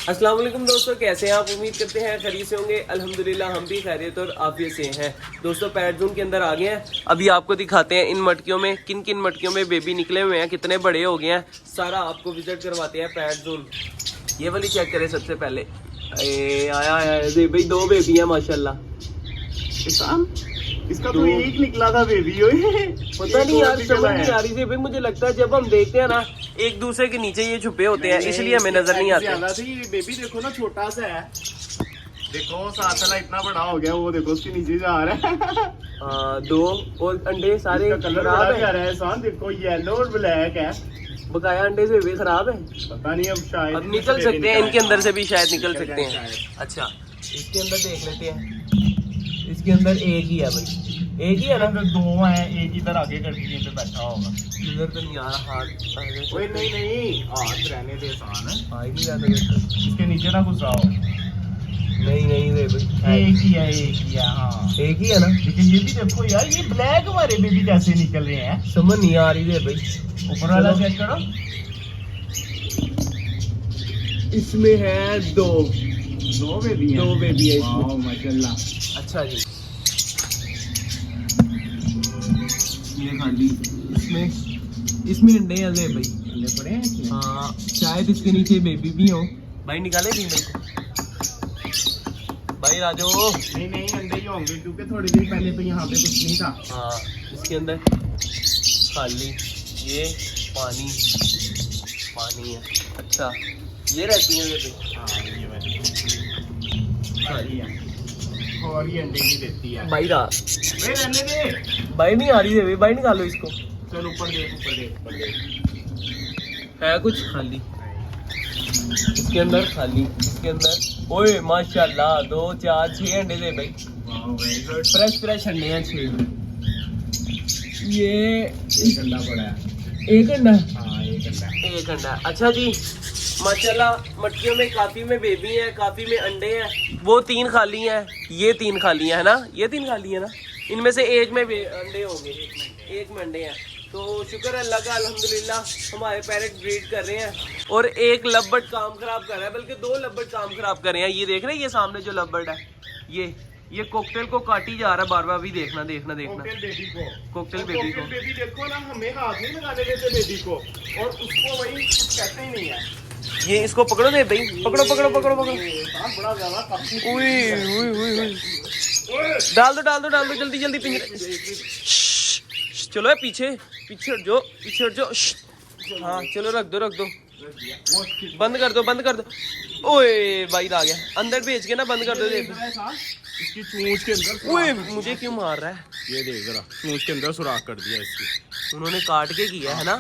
अस्सलाम वालेकुम दोस्तों, कैसे हैं आप? उम्मीद करते हैं खैरियत से होंगे। अल्हम्दुलिल्लाह हम भी खैरियत और आफियत से हैं। दोस्तों पैट जोन के अंदर आ गए हैं। अभी आपको दिखाते हैं इन मटकियों में किन किन मटकियों में बेबी निकले हुए हैं, कितने बड़े हो गए हैं, सारा आपको विजिट करवाते हैं पैट जोन। ये वाली चेक करें सबसे पहले। आया भाई, 2 बेबी है माशाल्लाह। इसका तो एक निकला था बेबी। पता नहीं यार, समझ नहीं आ रही थी भाई। मुझे लगता है जब हम देखते हैं ना एक दूसरे के नीचे ये छुपे होते हैं, इसलिए हमें नजर नहीं आते। बेबी देखो ना, छोटा सा है। देखो साला इतना बड़ा हो गया, वो देखो उसके नीचे जा रहा है। 2 और अंडे सारे कलर खराब है। देखो येलो और ब्लैक है। बकाया अंडे से भी खराब है। पता नहीं, अब शायद अब निकल सकते हैं इनके अंदर से भी, शायद निकल सकते हैं। अच्छा इसके अंदर देख लेते हैं। इसके अंदर एक ही है भाई, एक ही है ना? 2 है, एक इधर आगे करके पे बैठा होगा। इधर तो नहीं आ रहा हाथ। ओए नहीं हाथ रहने दे, आसान है। आ ही नहीं रहा। इसके नीचे ना घुसा हो। नहीं रे भाई, एक ही है। हाँ एक ही है ना। लेकिन ये भी देखो यार, ये ब्लैक हमारे बेबी कैसे निकल रहे हैं, समझ नहीं आ रही रे भाई। ऊपर वाला चेक करो। इसमें है 2 बेबी है। 2 बेबी है इसमें। वाह माशाल्लाह। अच्छा जी, ये खाली इसमें अंडे हैं रे भाई। अंडे पड़े हैं इसमें? हाँ शायद इसके नीचे बेबी भी हो। भाई निकाले नहीं मेरे को भाई, राजो। नहीं अंडे ही होंगे, क्योंकि थोड़ी देर पहले तो यहाँ पे कुछ नहीं था। हाँ इसके अंदर खाली ये पानी है। अच्छा ये रहती है रे भाई। हाँ ये वाली खाली है और ये अंडे नहीं देती है भाई। रहने दे भाई नहीं आ रही है भाई, निकालो इसको। चल ऊपर देख। है कुछ खाली इसके अंदर, इसके अंदर। ओए माशाल्लाह 2 4 6 अंडे दे भाई। फ्रेश अंडे हैं 6। ये एक अंडा पड़ा है। एक अंडा। हाँ एक अंडा। अच्छा जी माशाल्लाह, मटकियों में काफी में बेबी है, काफी में अंडे हैं। वो 3 खाली हैं, ये 3 खाली है ना? ये 3 खाली है ना? इनमें से एक में अंडे होंगे, एक में अंडे हैं। तो शुक्र अल्लाह का, अल्हम्दुलिल्लाह हमारे पैरेट ब्रीड कर रहे हैं। और एक लवबर्ड काम खराब कर रहा है, बल्कि 2 लवबर्ड काम खराब कर रहे हैं। ये देख रहे हैं, ये सामने जो लवबर्ड है, ये कॉकटेल को काटी जा रहा है बार बार। भी देखना कॉकटेल बेबी को बेबी देखो ना, हमें हाथ नहीं लगाने देते बेबी को, और उसको वही कुछ कहते ही नहीं है। ये इसको पकड़ो दे भाई, पकड़ो। बड़ा ज्यादा काफी। डाल दो जल्दी पिंजरे। चलो पीछे हट जाओ। हाँ चलो रख दो। बंद कर दो। ओए भाई आ गया अंदर, भेज के ना बंद कर दो। देख इसकी चोंच के अंदर। ओए मुझे क्यों मार रहा है? ये देख जरा, चोंच के अंदर सुराख कर दिया इसकी। उन्होंने काट के किया है ना।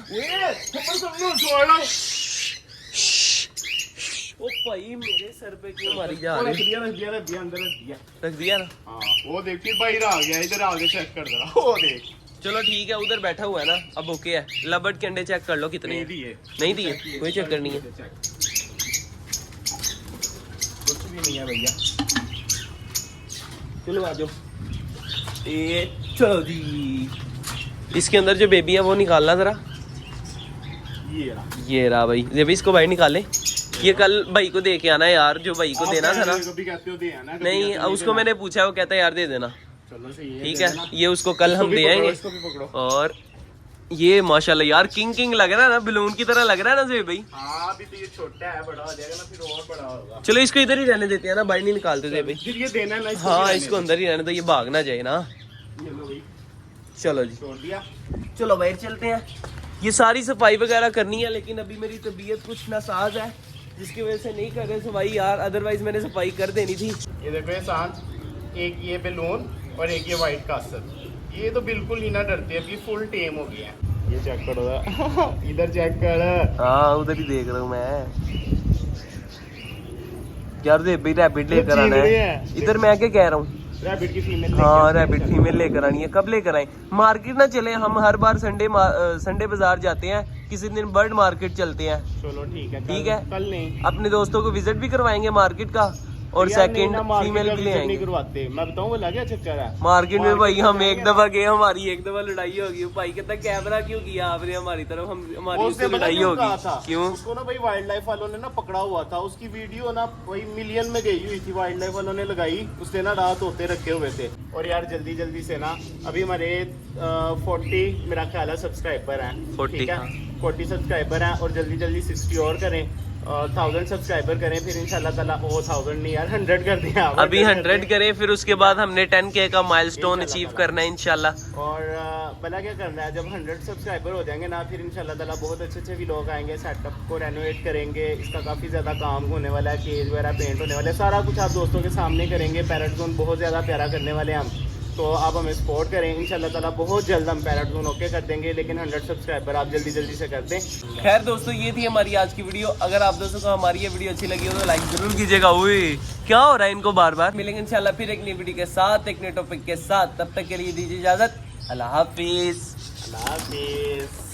ओ भाई मेरे सर पे क्यों मारी जा रही? रख दिया ना। हाँ वो देख, फिर बाहर आ गया, इधर आगे चेक कर जरा, वो देख। चलो ठीक है, उधर बैठा हुआ है ना, अब ओके है। लबर्ड के अंडे चेक कर लो कितने नहीं दिए, कोई चक्कर नहीं है। कुछ भी नहीं है भैया। चलो आ जाओ। ये चलो जी, इसके अंदर जो बेबी है वो निकालना जरा। ये रहा भाई, ये भी इसको भाई निकाले। ये कल भाई को दे के आना यार, जो भाई को देना था ना। नहीं उसको मैंने पूछा, वो कहता है यार दे देना। चलो सही है, ठीक है, ये उसको कल हम दे आएंगे। और ये माशाल्लाह यार किंग लग रहा है ना, बलून की तरह लग रहा है ना जी भाई। हाँ अभी तो ये छोटा है, बड़ा हो जाएगा ना फिर और बड़ा होगा। चलो इसको इधर ही रहने देते हैं ना, बाहर नहीं निकालते थे भाई। फिर ये देना ना, हाँ इसको अंदर ही रहने दो, ये भाग ना जाए ना। चलो जी छोड़ दिया। चलो बाहर चलते हैं। ये सारी सफाई वगैरह करनी है, लेकिन अभी मेरी तबीयत कुछ नासाज है, जिसकी वजह से नहीं कर रहे सफाई यार, अदरवाइज मैंने सफाई कर देनी थी। ये देखो एहसान, एक ये बैलून और एक ये वाइट कासर, ये तो बिल्कुल ही ना डरते हैं, अभी फुल टेम हो गया है। ये चेक करो इधर चेक कर। हाँ उधर ही देख रहा हूँ मैं यार। रैबिट लेकर आना है इधर, मैं क्या कह रहा हूँ। रैबिट की फीमेल। हाँ रैबिट फीमेल लेकर आनी है। कब लेकर आए? मार्केट ना चले, हम हर बार संडे बाजार जाते हैं, किसी दिन बर्ड मार्केट चलते हैं। चलो ठीक है ठीक है, कल नहीं, अपने दोस्तों को विजिट भी करवाएंगे मार्केट का, और यार नहीं सेकंड ना, मार्केट फीमेल का के लिए विजिट नहीं आएंगे। करवाते। मैं बताऊं बोला क्या चक्कर है, मार्केट में भाई हम में एक दफा गए, हमारी एक दफा लड़ाई होगी। भाई कहता कैमरा क्यों किया आपने हमारी तरफ, हम हमारी वो उससे उसने पता लड़ाई क्यों होगी कहा था? क्यों? उसको ना भाई वाइल्ड लाइफ वालों ने ना पकड़ा हुआ था, उसकी वीडियो ना वही मिलियन में गई हुई थी, वाइल्ड लाइफ वालों ने लगाई, उसने ना रात होते रखे हुए थे। और यार जल्दी जल्दी से ना अभी हमारे 40 मेरा ख्याल है सब्सक्राइबर हैं, 40 ठीक है, हाँ। 40 सब्सक्राइबर हैं, और जल्दी जल्दी 60 और करें, 1000 सब्सक्राइबर करें, फिर इंशाल्लाह ताला वो 1000 नहीं यार 100 कर दें आप, अभी 100 करें, फिर उसके बाद हमने 10K का माइलस्टोन इंशाल्लाह अचीव ताला। करना है इंशाल्लाह। और भला क्या करना है, जब 100 सब्सक्राइबर हो जाएंगे ना, फिर इंशाल्लाह ताला बहुत अच्छे अच्छे भी लोग आएंगे, सेटअप को रेनोवेट करेंगे, इसका काफ़ी ज़्यादा काम होने वाला है, केज वगैरह पेंट होने वाले, सारा कुछ आप दोस्तों के सामने करेंगे। पैरेट जोन बहुत ज़्यादा प्यारा करने वाले हैं हम, तो आप हमें सपोर्ट करें, इंशाल्लाह ताला बहुत जल्द हम पैरेट जोन ओके कर देंगे, लेकिन 100 सब्सक्राइबर आप जल्दी जल्दी से कर दें। खैर दोस्तों, ये थी हमारी आज की वीडियो। अगर आप दोस्तों को हमारी ये वीडियो अच्छी लगी हो तो लाइक जरूर कीजिएगा। उई क्या हो रहा है इनको बार बार। मिलेंगे इंशाल्लाह फिर एक नई वीडियो के साथ, एक नए टॉपिक के साथ। तब तक के लिए दीजिए इजाजत। अल्लाह हाफिज। अल्लाह हाफिज़।